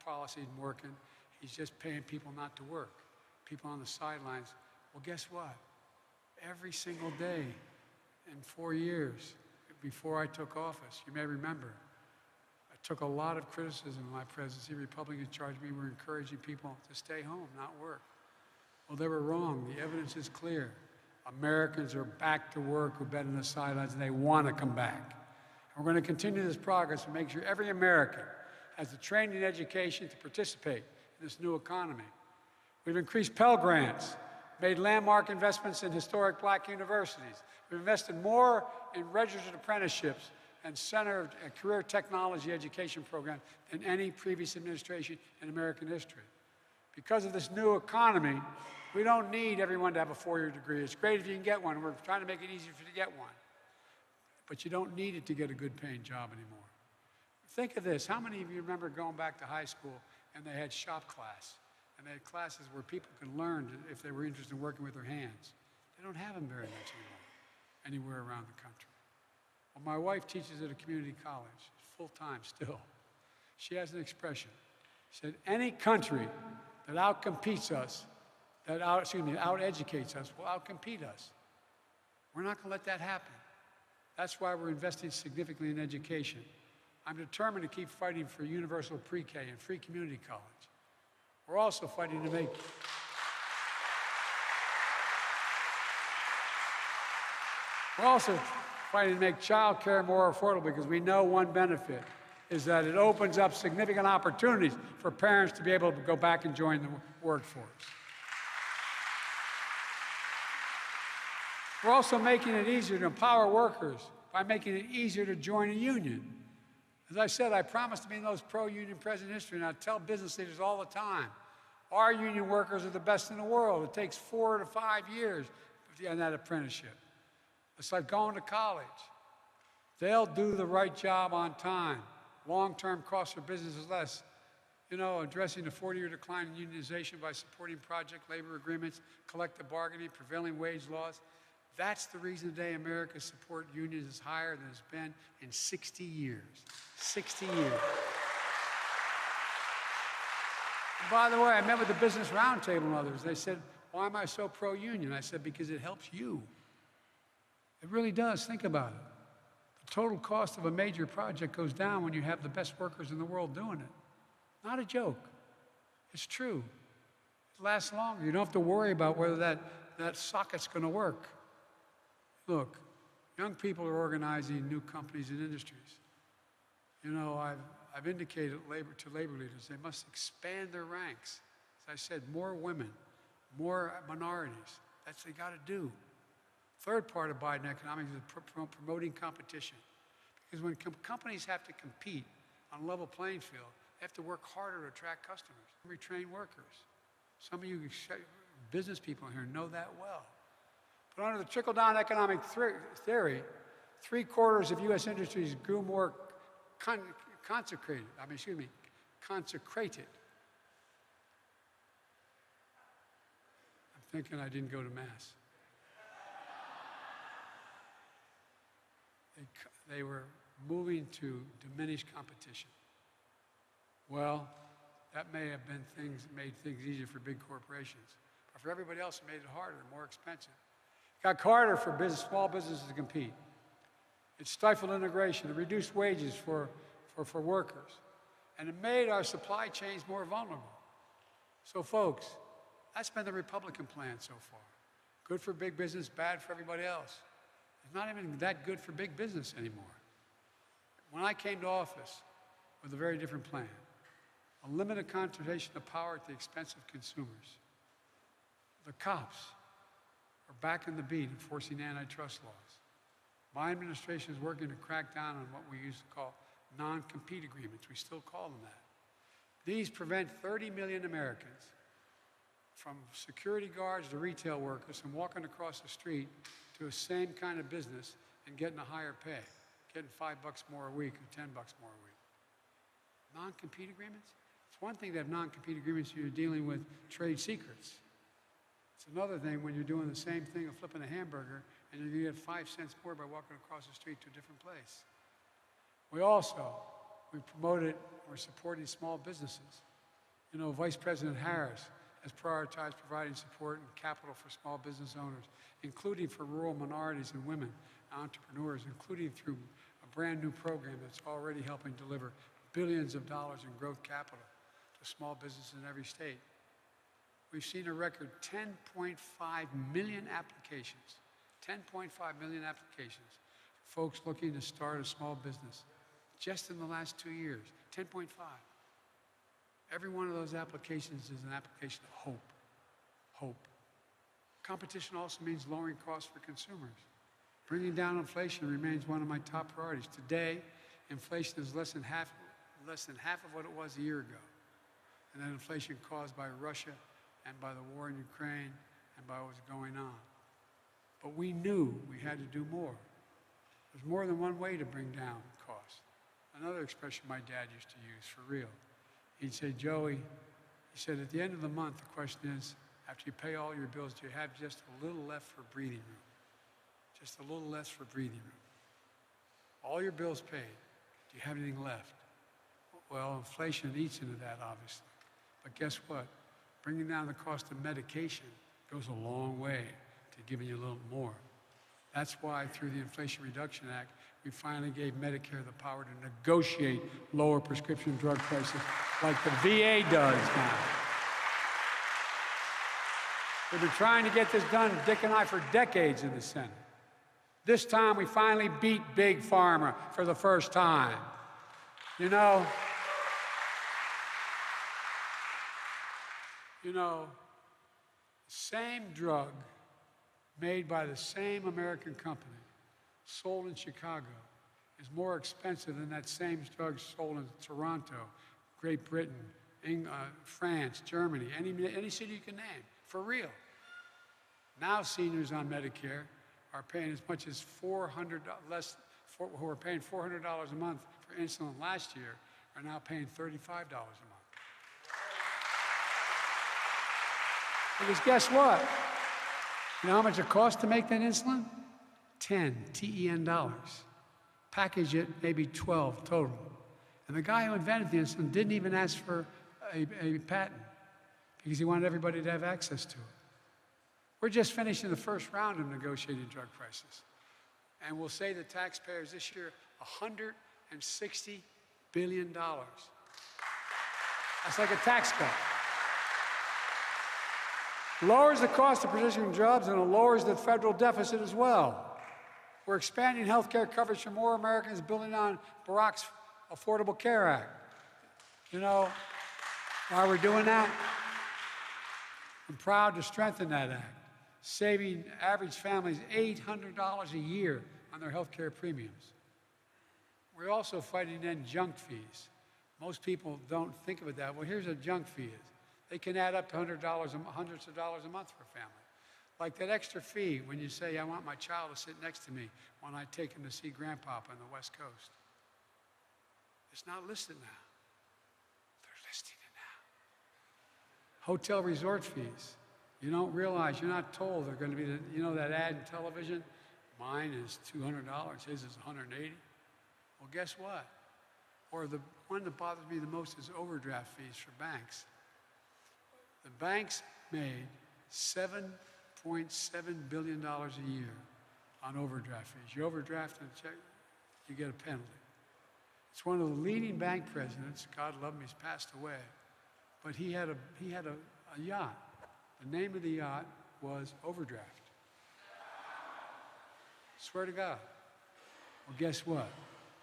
Speaker 7: policy isn't working. He's just paying people not to work, people on the sidelines. Well, guess what? Every single day in 4 years before I took office, you may remember, I took a lot of criticism in my presidency. Republicans charged me we're encouraging people to stay home, not work. Well, they were wrong. The evidence is clear. Americans are back to work who've been on the sidelines, and they want to come back. And we're going to continue this progress and make sure every American has the training and education to participate in this new economy. We've increased Pell Grants made landmark investments in historic black universities. We've invested more in registered apprenticeships and centered a career technology education program than any previous administration in American history. Because of this new economy, we don't need everyone to have a four-year degree. It's great if you can get one. We're trying to make it easier for you to get one. But you don't need it to get a good paying job anymore. Think of this. How many of you remember going back to high school and they had shop class? And they had classes where people could learn if they were interested in working with their hands. They don't have them very much anymore, anywhere around the country. Well, my wife teaches at a community college, full-time still. She has an expression. She said, any country that outcompetes us, out-educates us, will outcompete us. We're not going to let that happen. That's why we're investing significantly in education. I'm determined to keep fighting for universal pre-K and free community college. We're also fighting to make child care more affordable because we know one benefit is that it opens up significant opportunities for parents to be able to go back and join the workforce. We're also making it easier to empower workers by making it easier to join a union. As I said, I promised to be the most pro-union president in history, and I tell business leaders all the time, our union workers are the best in the world. It takes 4 to 5 years in that apprenticeship. It's like going to college. They'll do the right job on time. Long-term costs for business is less. You know, addressing the 40-year decline in unionization by supporting project labor agreements, collective bargaining, prevailing wage laws. That's the reason today America's support unions is higher than it's been in 60 years. 60 years. And by the way, I met with the Business Roundtable and others. They said, why am I so pro-union? I said, because it helps you. It really does. Think about it. The total cost of a major project goes down when you have the best workers in the world doing it. Not a joke. It's true. It lasts longer. You don't have to worry about whether that socket's going to work. Look, young people are organizing new companies and industries. You know, I've indicated to labor leaders they must expand their ranks. As I said, more women, more minorities. That's what they got to do. Third part of Biden economics is promoting competition. Because when companies have to compete on a level playing field, they have to work harder to attract customers, retrain workers. Some of you business people here know that well. But under the trickle-down economic theory, 3/4 of U.S. industries grew more consecrated. I'm thinking I didn't go to Mass. They were moving to diminished competition. Well, that may have been made things easier for big corporations. But for everybody else, it made it harder, more expensive. It got harder for small businesses to compete. It stifled integration. It reduced wages for workers. And it made our supply chains more vulnerable. So, folks, that's been the Republican plan so far. Good for big business, bad for everybody else. It's not even that good for big business anymore. When I came to office with a very different plan, a limited concentration of power at the expense of consumers. The cops are back in the beat enforcing antitrust laws. My administration is working to crack down on what we used to call non-compete agreements. We still call them that. These prevent 30 million Americans, from security guards to retail workers, from walking across the street to the same kind of business and getting a higher pay, getting $5 more a week or $10 more a week. Non-compete agreements? It's one thing to have non-compete agreements when you're dealing with trade secrets. It's another thing when you're doing the same thing of flipping a hamburger and you're going to get 5 cents more by walking across the street to a different place. We promoted, we're supporting small businesses. You know, Vice President Harris has prioritized providing support and capital for small business owners, including for rural minorities and women entrepreneurs, including through a brand new program that's already helping deliver billions of dollars in growth capital to small businesses in every state. We've seen a record 10.5 million applications, 10.5 million applications, folks looking to start a small business just in the last 2 years, 10.5. Every one of those applications is an application of hope, hope, Competition also means lowering costs for consumers. Bringing down inflation remains one of my top priorities. Today, inflation is less than half of what it was a year ago. And that inflation caused by Russia and by the war in Ukraine and by what's going on. But we knew we had to do more. There's more than one way to bring down costs. Another expression my dad used to use, for real. He'd say, Joey, he said, at the end of the month, the question is, after you pay all your bills, do you have just a little left for breathing room? Just a little less for breathing room. All your bills paid. Do you have anything left? Well, inflation eats into that, obviously. But guess what? Bringing down the cost of medication goes a long way to giving you a little more. That's why, through the Inflation Reduction Act, we finally gave Medicare the power to negotiate lower prescription drug prices like the VA does now. We've been trying to get this done, Dick and I, for decades in the Senate. This time, we finally beat Big Pharma for the first time. You know, same drug made by the same American company, sold in Chicago, is more expensive than that same drug sold in Toronto, Great Britain, France, Germany, any city you can name, for real. Now seniors on Medicare are paying as much as $400 less, who were paying $400 a month for insulin last year, are now paying $35 a month. Because guess what? You know how much it costs to make that insulin? 10, T-E-N dollars. Package it, maybe 12 total. And the guy who invented the insulin didn't even ask for a patent because he wanted everybody to have access to it. We're just finishing the first round of negotiating drug prices. And we'll save the taxpayers this year $160 billion. That's like a tax cut. Lowers the cost of prescription drugs and it lowers the federal deficit as well. We're expanding health care coverage for more Americans, building on Barack's Affordable Care Act. You know why we're doing that? I'm proud to strengthen that act, saving average families $800 a year on their health care premiums. We're also fighting to end junk fees. Most people don't think of it that way. Here's what a junk fee is. They can add up to hundreds of dollars a month for a family. Like that extra fee when you say, I want my child to sit next to me when I take him to see Grandpa on the West Coast. It's not listed now. They're listing it now. Hotel resort fees. You don't realize, you're not told they're going to be, you know that ad in television? Mine is $200, his is $180. Well, guess what? Or the one that bothers me the most is overdraft fees for banks. The banks made $7.7 billion a year on overdraft fees. You overdraft and check, you get a penalty. It's one of the leading bank presidents, God love him, he's passed away, but he had a yacht. The name of the yacht was Overdraft. Swear to God. Well, guess what?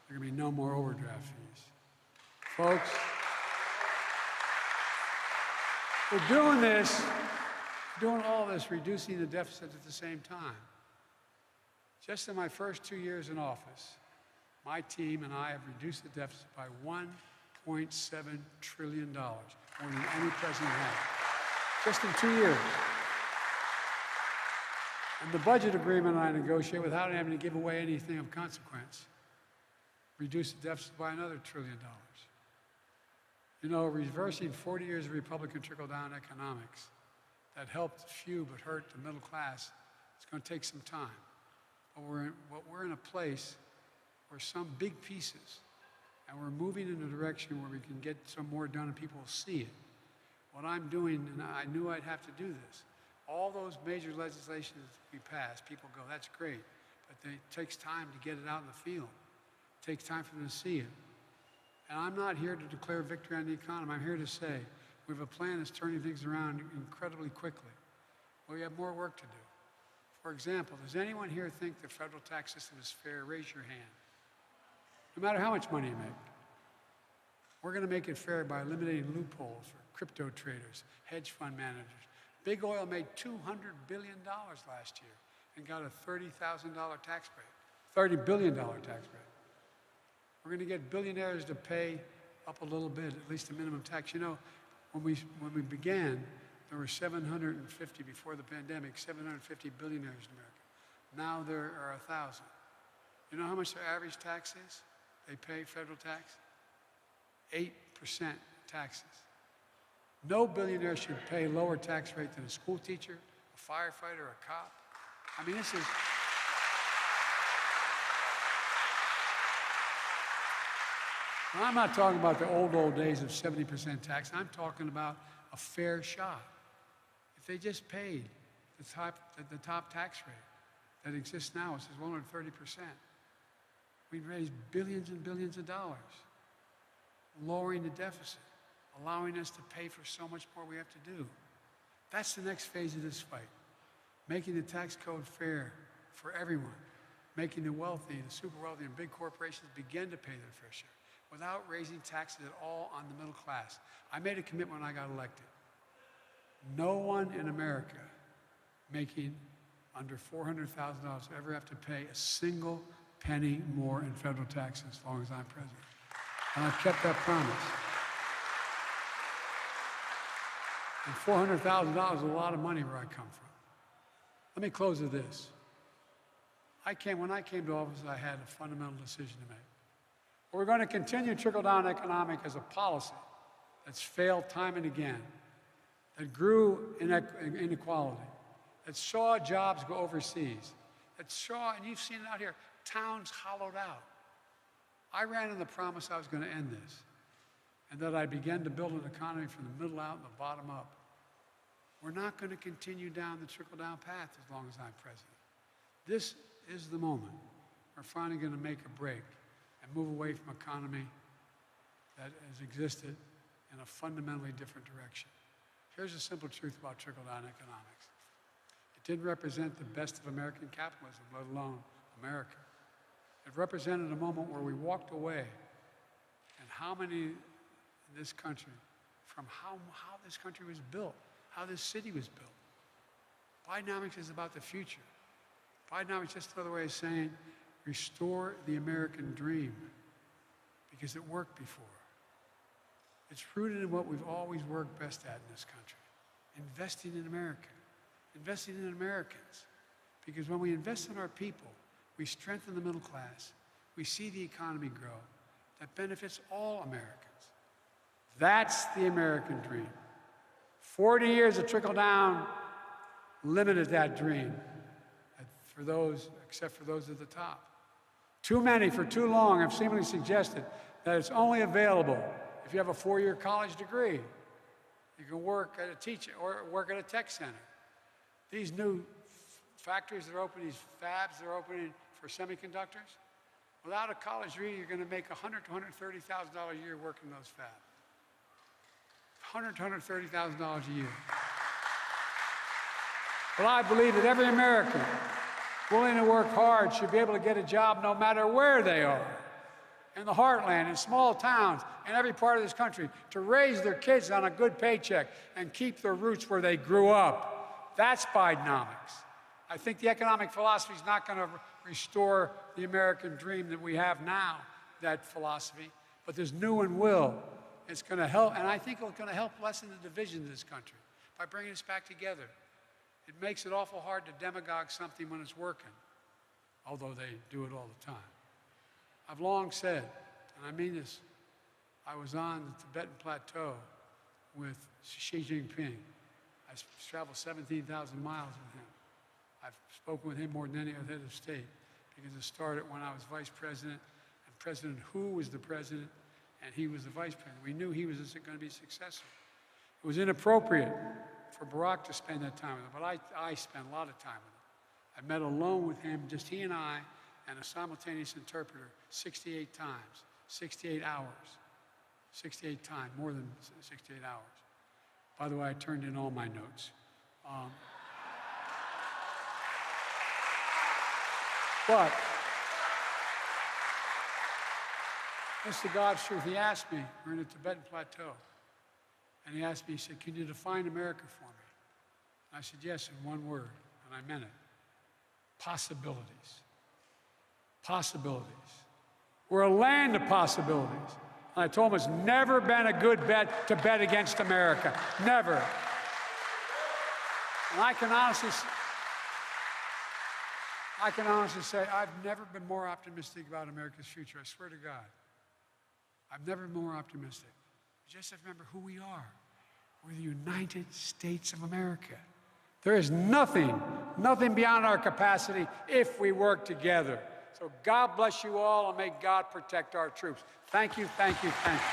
Speaker 7: There are going to be no more overdraft fees. Folks, we're doing this, doing all this, reducing the deficit at the same time. Just in my first 2 years in office, my team and I have reduced the deficit by $1.7 trillion, more than any president has. Just in 2 years. And the budget agreement I negotiated without having to give away anything of consequence reduced the deficit by another $1 trillion. You know, reversing 40 years of Republican trickle-down economics that helped few but hurt the middle class, it's going to take some time. But we're in a place where some big pieces, and we're moving in a direction where we can get some more done and people will see it. What I'm doing, and I knew I'd have to do this, all those major legislations we pass, people go, that's great, but it takes time to get it out in the field. It takes time for them to see it. And I'm not here to declare victory on the economy. I'm here to say we have a plan that's turning things around incredibly quickly. But we have more work to do. For example, does anyone here think the federal tax system is fair? Raise your hand. No matter how much money you make. We're going to make it fair by eliminating loopholes for crypto traders, hedge fund managers, Big oil made $200 billion last year and got a $30,000 tax break, $30 billion tax break. We're going to get billionaires to pay up a little bit, at least the minimum tax. You know, when we began, there were 750, before the pandemic, 750 billionaires in America. Now there are 1,000. You know how much their average tax is? They pay federal tax? 8% taxes. No billionaire should pay a lower tax rate than a school teacher, a firefighter, a cop. I mean, this is... Well, I'm not talking about the old days of 70% tax. I'm talking about a fair shot. If they just paid the top tax rate that exists now, which is 130%, we'd raise billions and billions of dollars, lowering the deficit, allowing us to pay for so much more we have to do. That's the next phase of this fight, making the tax code fair for everyone, making the wealthy, the super wealthy, and big corporations begin to pay their fair share without raising taxes at all on the middle class. I made a commitment when I got elected. No one in America making under $400,000 ever have to pay a single penny more in federal taxes as long as I'm president. And I've kept that promise. And $400,000 is a lot of money where I come from. Let me close with this. When I came to office, I had a fundamental decision to make. We're going to continue trickle-down economic as a policy that's failed time and again, that grew inequality, that saw jobs go overseas, that saw, and you've seen it out here, towns hollowed out. I ran on the promise I was going to end this, and that I began to build an economy from the middle out and the bottom up. We're not going to continue down the trickle-down path as long as I'm president. This is the moment we're finally going to make a break and move away from an economy that has existed in a fundamentally different direction. Here's a simple truth about trickle-down economics. It didn't represent the best of American capitalism, let alone America. It represented a moment where we walked away, and how many in this country, from how this country was built, how this city was built. Bidenomics is about the future. Bidenomics is just another way of saying, restore the American dream, because it worked before. It's rooted in what we've always worked best at in this country, investing in America, investing in Americans. Because when we invest in our people, we strengthen the middle class, we see the economy grow, that benefits all Americans. That's the American dream. 40 years of trickle-down limited that dream, for those, except for those at the top. Too many, for too long, have seemingly suggested that it's only available if you have a 4-year college degree. You can work at a teaching or work at a tech center. These new factories that are opening, these fabs that are opening for semiconductors, without a college degree, you're going to make $100,000 to $130,000 a year working those fabs. $100,000 to $130,000 a year. Well, I believe that every American willing to work hard should be able to get a job no matter where they are. In the heartland, in small towns, in every part of this country, to raise their kids on a good paycheck and keep their roots where they grew up. That's Bidenomics. I think the economic philosophy is not going to restore the American dream that we have now, that philosophy, but there's new and will. It's going to help, and I think it's going to help lessen the divisions in this country by bringing us back together. It makes it awful hard to demagogue something when it's working, although they do it all the time. I've long said, and I mean this, I was on the Tibetan Plateau with Xi Jinping. I traveled 17,000 miles with him. I've spoken with him more than any other head of state, because it started when I was vice president, and President Hu was the president, and he was the vice president. We knew he was going to be successful. It was inappropriate for Barack to spend that time with him, but I spent a lot of time with him. I met alone with him, just he and I, and a simultaneous interpreter 68 times, 68 hours, 68 times, more than 68 hours. By the way, I turned in all my notes. But, Mr. God's truth, he asked me, we're in the Tibetan Plateau, and he asked me, he said, can you define America for me? I said, yes, in one word, and I meant it. Possibilities. Possibilities. We're a land of possibilities. And I told him it's never been a good bet to bet against America. Never. And I can honestly say I've never been more optimistic about America's future. I swear to God. I've never been more optimistic. We just have to remember who we are. We're the United States of America. There is nothing beyond our capacity if we work together. So God bless you all, and may God protect our troops. Thank you, thank you, thank you.